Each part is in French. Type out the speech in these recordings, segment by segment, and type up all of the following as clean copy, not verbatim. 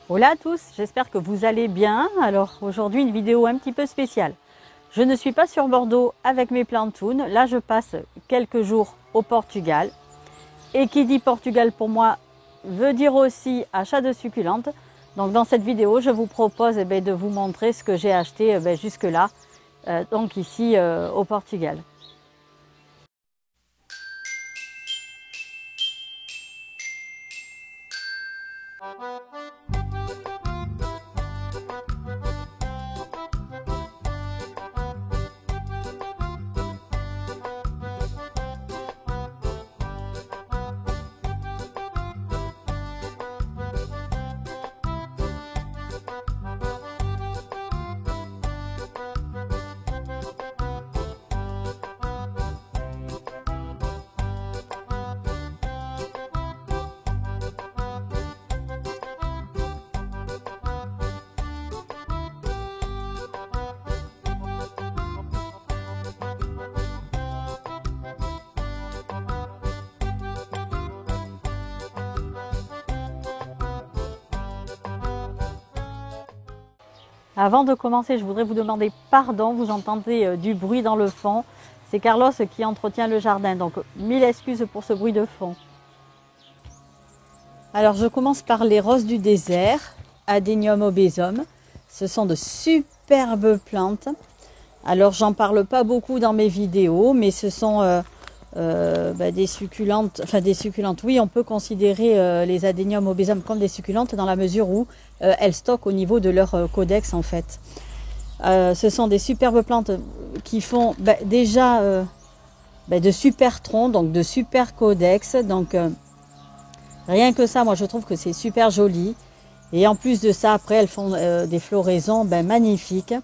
Hola à tous, j'espère que vous allez bien. Alors aujourd'hui une vidéo un petit peu spéciale. Je ne suis pas sur Bordeaux avec mes plantounes. Là je passe quelques jours au Portugal. Et qui dit Portugal pour moi veut dire aussi achat de succulentes. Donc dans cette vidéo je vous propose de vous montrer ce que j'ai acheté jusque là, donc ici au Portugal. Avant de commencer, je voudrais vous demander pardon, vous entendez du bruit dans le fond. C'est Carlos qui entretient le jardin, donc 1000 excuses pour ce bruit de fond. Alors je commence par les roses du désert, Adenium obésum. Ce sont de superbes plantes. Alors j'en parle pas beaucoup dans mes vidéos, mais ce sont des succulentes, oui, on peut considérer les Adenium obésum comme des succulentes dans la mesure où elles stockent au niveau de leur codex en fait. Ce sont des superbes plantes qui font déjà de super troncs, donc de super codex, donc rien que ça, moi je trouve que c'est super joli. Et en plus de ça, après elles font des floraisons magnifiques.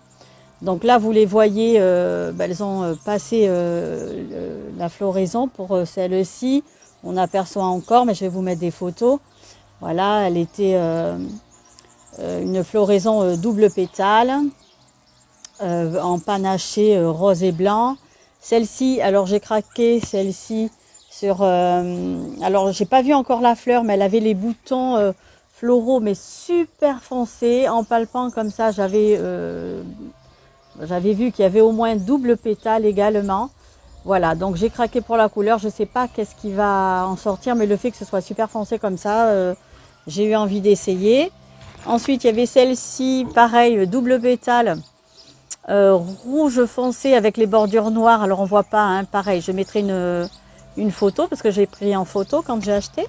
Donc là, vous les voyez, elles ont passé la floraison pour celle-ci. On aperçoit encore, mais je vais vous mettre des photos. Voilà, elle était une floraison double pétale, en panaché rose et blanc. Celle-ci, alors j'ai craqué celle-ci sur... alors j'ai pas vu encore la fleur, mais elle avait les boutons floraux, mais super foncés. En palpant comme ça, j'avais vu qu'il y avait au moins double pétale également. Voilà, donc j'ai craqué pour la couleur. Je ne sais pas qu'est-ce qui va en sortir, mais le fait que ce soit super foncé comme ça, j'ai eu envie d'essayer. Ensuite, il y avait celle-ci, pareil, double pétale, rouge foncé avec les bordures noires. Alors on voit pas, hein, pareil, je mettrai une photo parce que j'ai pris en photo quand j'ai acheté.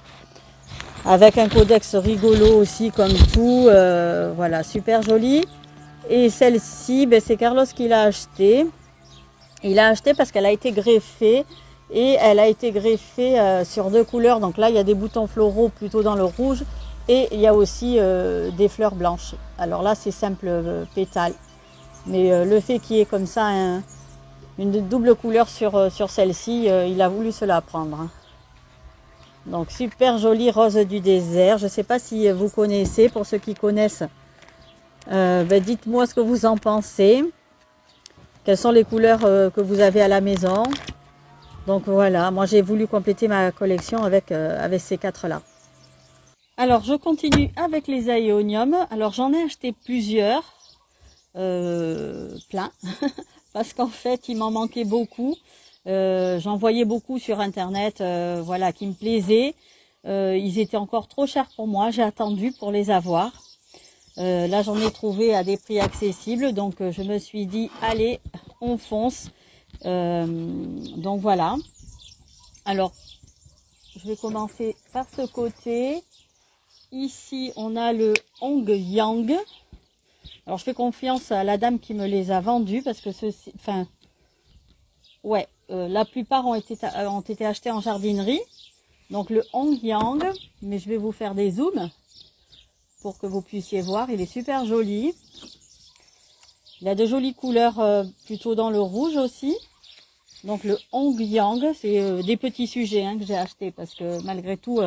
Avec un codex rigolo aussi comme tout, voilà, super joli. Et celle-ci, c'est Carlos qui l'a acheté. Il l'a acheté parce qu'elle a été greffée. Et elle a été greffée sur deux couleurs. Donc là, il y a des boutons floraux plutôt dans le rouge. Et il y a aussi des fleurs blanches. Alors là, c'est simple pétale. Mais le fait qu'il y ait comme ça une double couleur sur celle-ci, il a voulu se la prendre. Donc super jolie rose du désert. Je ne sais pas si vous connaissez. Pour ceux qui connaissent, dites-moi ce que vous en pensez. Quelles sont les couleurs que vous avez à la maison. Donc voilà, moi j'ai voulu compléter ma collection avec ces quatre-là. Alors je continue avec les aéoniums. Alors j'en ai acheté plusieurs. Plein. Parce qu'en fait il m'en manquait beaucoup. J'en voyais beaucoup sur internet voilà, qui me plaisaient. Ils étaient encore trop chers pour moi. J'ai attendu pour les avoir. Là j'en ai trouvé à des prix accessibles, donc je me suis dit allez on fonce. Donc voilà, alors je vais commencer par ce côté. Ici on a le Hong Yang. Alors je fais confiance à la dame qui me les a vendus parce que ceci, enfin ouais, la plupart ont été achetés en jardinerie. Donc le Hong Yang, mais je vais vous faire des zooms pour que vous puissiez voir. Il est super joli. Il a de jolies couleurs plutôt dans le rouge aussi. Donc le Hong Yang, c'est des petits sujets que j'ai acheté parce que malgré tout,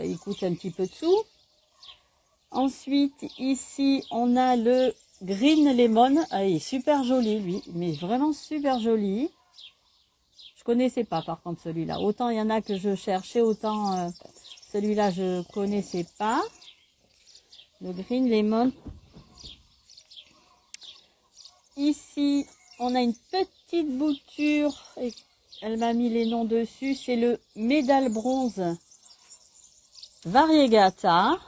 il coûte un petit peu de sous. Ensuite, ici, on a le Green Lemon. Ah, il est super joli lui, mais vraiment super joli. Je connaissais pas par contre celui-là. Autant il y en a que je cherchais, autant celui-là je connaissais pas. Le green lemon. Ici, on a une petite bouture. Et elle m'a mis les noms dessus. C'est le Médaille Bronze Variegata.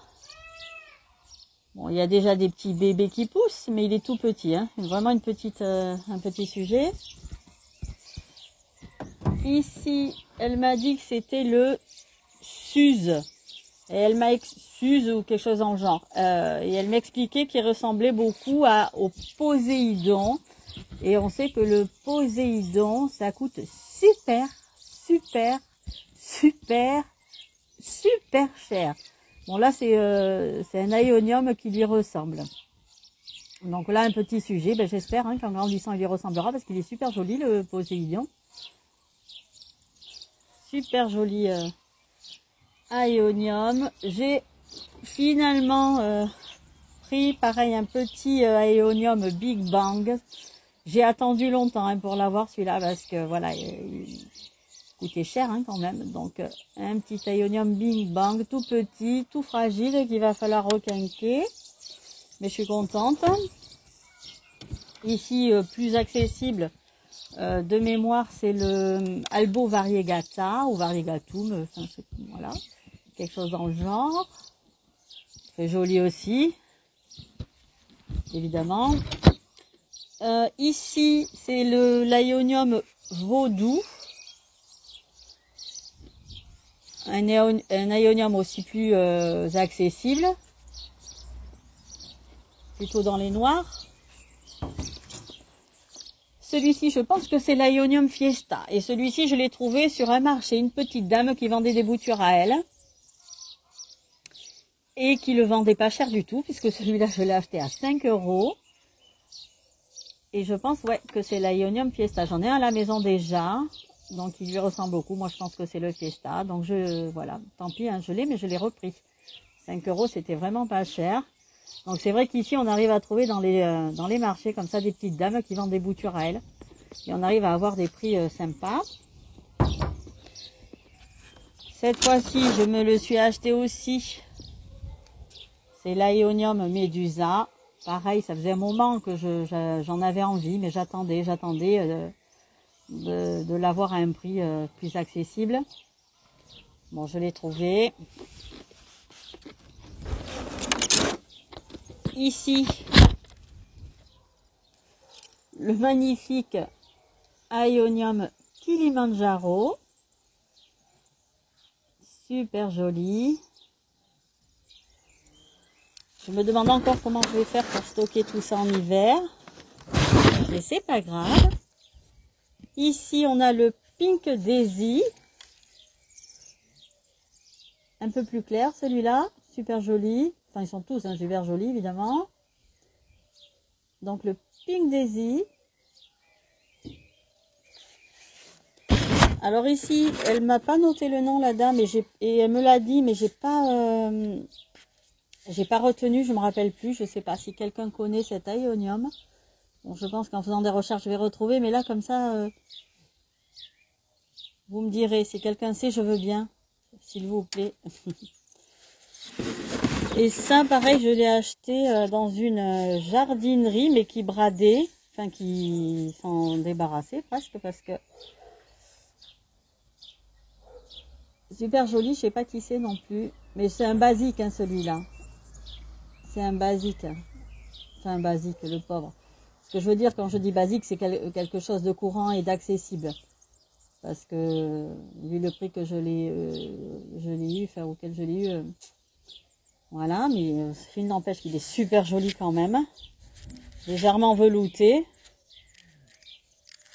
Bon, il y a déjà des petits bébés qui poussent, mais il est tout petit. Hein. Vraiment un petit sujet. Ici, elle m'a dit que c'était le Suze. Et elle m'a Suze ou quelque chose en genre. Et elle m'expliquait qu'il ressemblait beaucoup au Poséidon. Et on sait que le Poséidon, ça coûte super cher. Bon là, c'est un aéonium qui lui ressemble. Donc là, un petit sujet. Ben, j'espère qu'en grandissant, il lui ressemblera parce qu'il est super joli, le Poséidon. Super joli aéonium. J'ai finalement pris pareil un petit aéonium Big Bang. J'ai attendu longtemps pour l'avoir celui-là parce que voilà, il coûtait cher quand même. Donc un petit aéonium Big Bang tout petit, tout fragile qu'il va falloir requinquer. Mais je suis contente. Ici plus accessible. De mémoire, c'est le Albo Variegata ou Variegatum, enfin, voilà, quelque chose dans le genre. Très joli aussi, évidemment. Ici, c'est l'aéonium Vaudou, un aéonium aussi plus accessible, plutôt dans les noirs. Celui-ci, je pense que c'est l'Aéonium Fiesta. Et celui-ci, je l'ai trouvé sur un marché. Une petite dame qui vendait des boutures à elle. Et qui le vendait pas cher du tout. Puisque celui-là, je l'ai acheté à 5 €. Et je pense que c'est l'Aéonium Fiesta. J'en ai un à la maison déjà. Donc, il lui ressemble beaucoup. Moi, je pense que c'est le Fiesta. Donc, voilà. Tant pis, je l'ai, mais je l'ai repris. 5 €, c'était vraiment pas cher. Donc c'est vrai qu'ici on arrive à trouver dans les marchés comme ça des petites dames qui vendent des boutures à elles. Et on arrive à avoir des prix sympas. Cette fois-ci je me le suis acheté aussi. C'est l'Aéonium Medusa. Pareil, ça faisait un moment que j'en avais envie, mais j'attendais de l'avoir à un prix plus accessible. Bon, je l'ai trouvé. Ici, le magnifique Aéonium Kilimanjaro. Super joli. Je me demande encore comment je vais faire pour stocker tout ça en hiver. Mais c'est pas grave. Ici, on a le Pink Daisy. Un peu plus clair celui-là. Super joli. Enfin, ils sont tous super jolis, évidemment. Donc, le Pink Daisy. Alors ici, elle m'a pas noté le nom, la dame, et elle me l'a dit, mais j'ai pas retenu, je me rappelle plus. Je sais pas si quelqu'un connaît cet aéonium. Bon, je pense qu'en faisant des recherches, je vais retrouver, mais là, comme ça, vous me direz. Si quelqu'un sait, je veux bien, s'il vous plaît. Et ça, pareil, je l'ai acheté dans une jardinerie, mais qui bradait, enfin qui s'en débarrassait presque, parce que super joli, je sais pas qui c'est non plus, mais c'est un basique celui-là. C'est un basique, enfin un basique, le pauvre. Ce que je veux dire quand je dis basique, c'est quelque chose de courant et d'accessible. Parce que vu le prix que je l'ai eu, enfin auquel je l'ai eu, voilà, mais il n'empêche qu'il est super joli quand même. Légèrement velouté.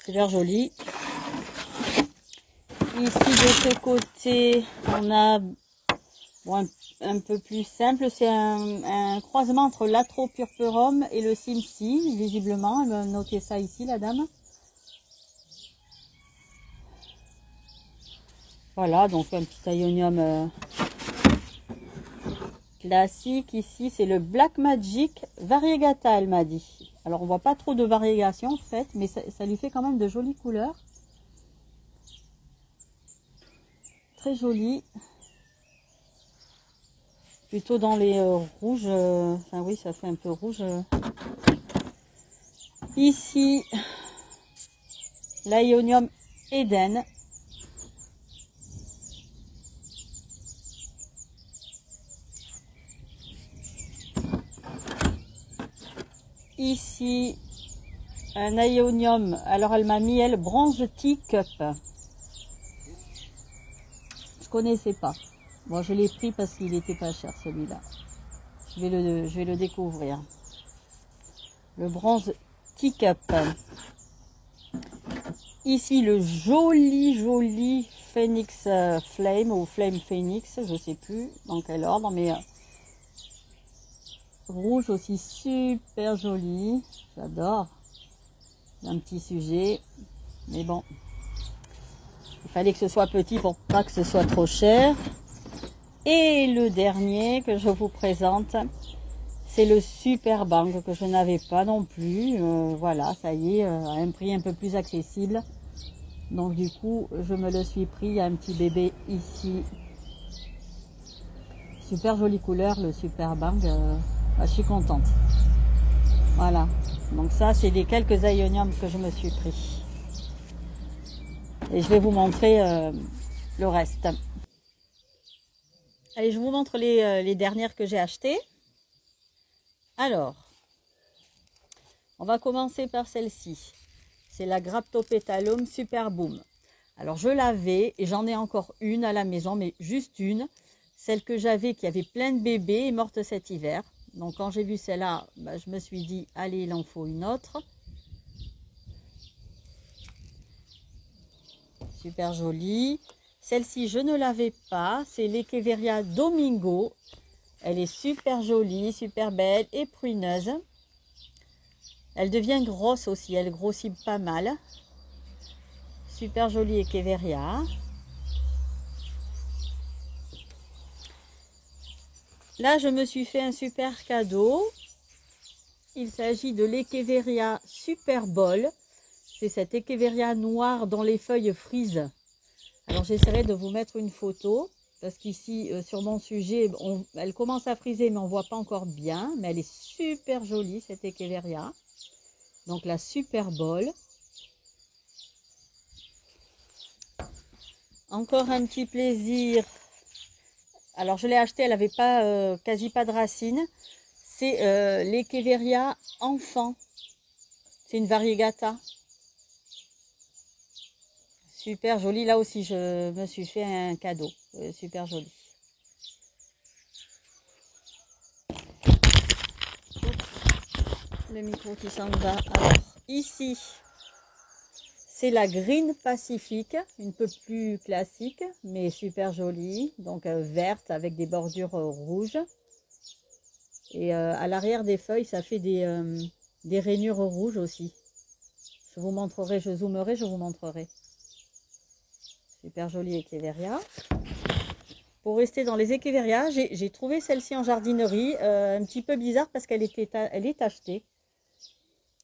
Super joli. Ici de ce côté, on a bon, un peu plus simple. C'est un croisement entre l'Atropurpurum et le Simsi, visiblement. Elle m'a noté ça ici, la dame. Voilà, donc un petit aéonium classique. Ici, c'est le Black Magic Variegata, elle m'a dit. Alors, on voit pas trop de variégation, en fait, mais ça lui fait quand même de jolies couleurs. Très joli. plutôt dans les rouges. Enfin oui, ça fait un peu rouge. Ici, l'Aeonium Eden. Ici, un Aeonium. Alors elle m'a mis elle bronze teacup. Je connaissais pas. Bon, je l'ai pris parce qu'il était pas cher celui-là. Je vais le découvrir. Le bronze teacup. Ici le joli Phoenix Flame ou Flame Phoenix, je sais plus dans quel ordre, mais rouge aussi super joli. J'adore. Un petit sujet, mais bon, il fallait que ce soit petit pour pas que ce soit trop cher. Et le dernier que je vous présente, c'est le Super Bang que je n'avais pas non plus. Voilà, ça y est, à un prix un peu plus accessible. Donc du coup, je me le suis pris. Il y a un petit bébé ici. Super jolie couleur, le Super Bang. Je suis contente. Voilà. Donc ça, c'est des quelques Aeoniums que je me suis pris. Et je vais vous montrer le reste. Allez, je vous montre les dernières que j'ai achetées. Alors, on va commencer par celle-ci. C'est la Graptopétalum Super Boom. Alors, je l'avais et j'en ai encore une à la maison, mais juste une. Celle que j'avais qui avait plein de bébés est morte cet hiver. Donc, quand j'ai vu celle-là, bah, je me suis dit, allez, il en faut une autre. Super jolie. Celle-ci, je ne l'avais pas. C'est l'Echeveria Domingo. Elle est super jolie, super belle et pruineuse. Elle devient grosse aussi. Elle grossit pas mal. Super jolie Echeveria. Là, je me suis fait un super cadeau. Il s'agit de l'Echeveria Super Bowl. C'est cette Echeveria noire dont les feuilles frisent. Alors, j'essaierai de vous mettre une photo. Parce qu'ici, sur mon sujet, elle commence à friser, mais on ne voit pas encore bien. Mais elle est super jolie, cette Echeveria. Donc, la Super Bowl. Encore un petit plaisir. Alors, je l'ai acheté, elle n'avait pas, quasi pas de racines. C'est l'Echeveria enfant. C'est une variegata. Super jolie. Là aussi, je me suis fait un cadeau. Super joli. Le micro qui s'en va. Alors, ici, c'est la Green Pacific. Une peu plus classique, mais super jolie. Donc, verte avec des bordures rouges. Et à l'arrière des feuilles, ça fait des rainures rouges aussi. Je vous montrerai, je zoomerai, je vous montrerai. Super jolie Echeveria. Pour rester dans les Echeveria, j'ai trouvé celle-ci en jardinerie, un petit peu bizarre parce qu'elle est achetée.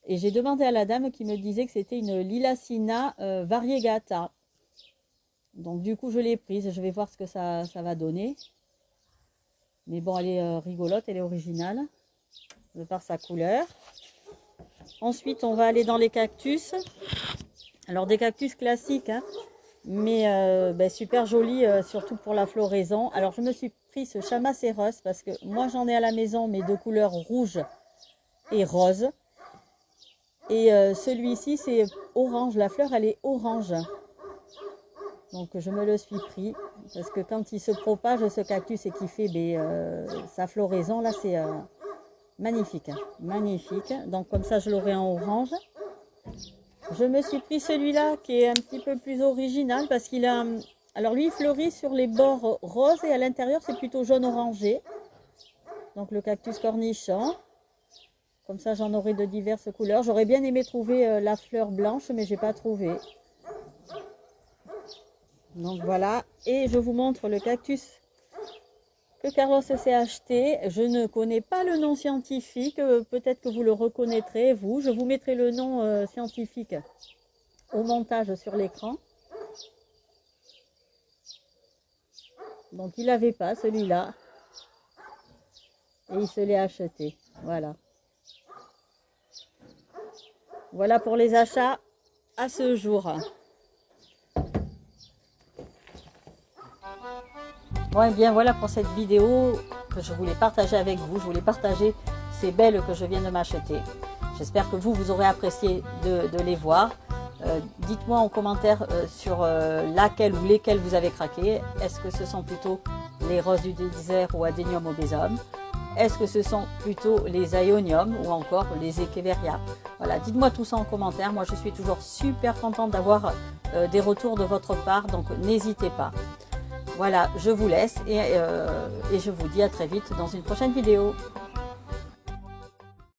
Et j'ai demandé à la dame qui me disait que c'était une Lilacina variegata. Donc du coup, je l'ai prise. Je vais voir ce que ça va donner. Mais bon, elle est rigolote, elle est originale, de par sa couleur. Ensuite, on va aller dans les cactus. Alors, des cactus classiques, hein, mais super jolis, surtout pour la floraison. Alors, je me suis pris ce Chamaceros parce que moi, j'en ai à la maison, mais de couleur rouge et rose. Et celui-ci, c'est orange. La fleur, elle est orange. Donc, je me le suis pris parce que quand il se propage, ce cactus, et qu'il fait sa floraison, là, c'est magnifique. Magnifique. Donc, comme ça, je l'aurai en orange. Je me suis pris celui-là qui est un petit peu plus original parce qu'il a... Alors, lui, il fleurit sur les bords roses et à l'intérieur, c'est plutôt jaune orangé. Donc, le cactus cornichon. Comme ça, j'en aurai de diverses couleurs. J'aurais bien aimé trouver la fleur blanche, mais j'ai pas trouvé. Donc, voilà. Et je vous montre le cactus que Carlos s'est acheté. Je ne connais pas le nom scientifique. Peut-être que vous le reconnaîtrez, vous. Je vous mettrai le nom scientifique au montage sur l'écran. Donc, il n'avait pas celui-là. et il se l'est acheté. Voilà. Voilà pour les achats à ce jour. Bon, et bien voilà pour cette vidéo que je voulais partager avec vous. Je voulais partager ces belles que je viens de m'acheter. J'espère que vous aurez apprécié de les voir. Dites-moi en commentaire sur laquelle ou lesquelles vous avez craqué. Est-ce que ce sont plutôt les roses du désert ou Adenium obésum? Est-ce que ce sont plutôt les Ionium ou encore les Echeveria? Voilà, dites-moi tout ça en commentaire. Moi, je suis toujours super contente d'avoir des retours de votre part, donc n'hésitez pas. Voilà, je vous laisse et je vous dis à très vite dans une prochaine vidéo.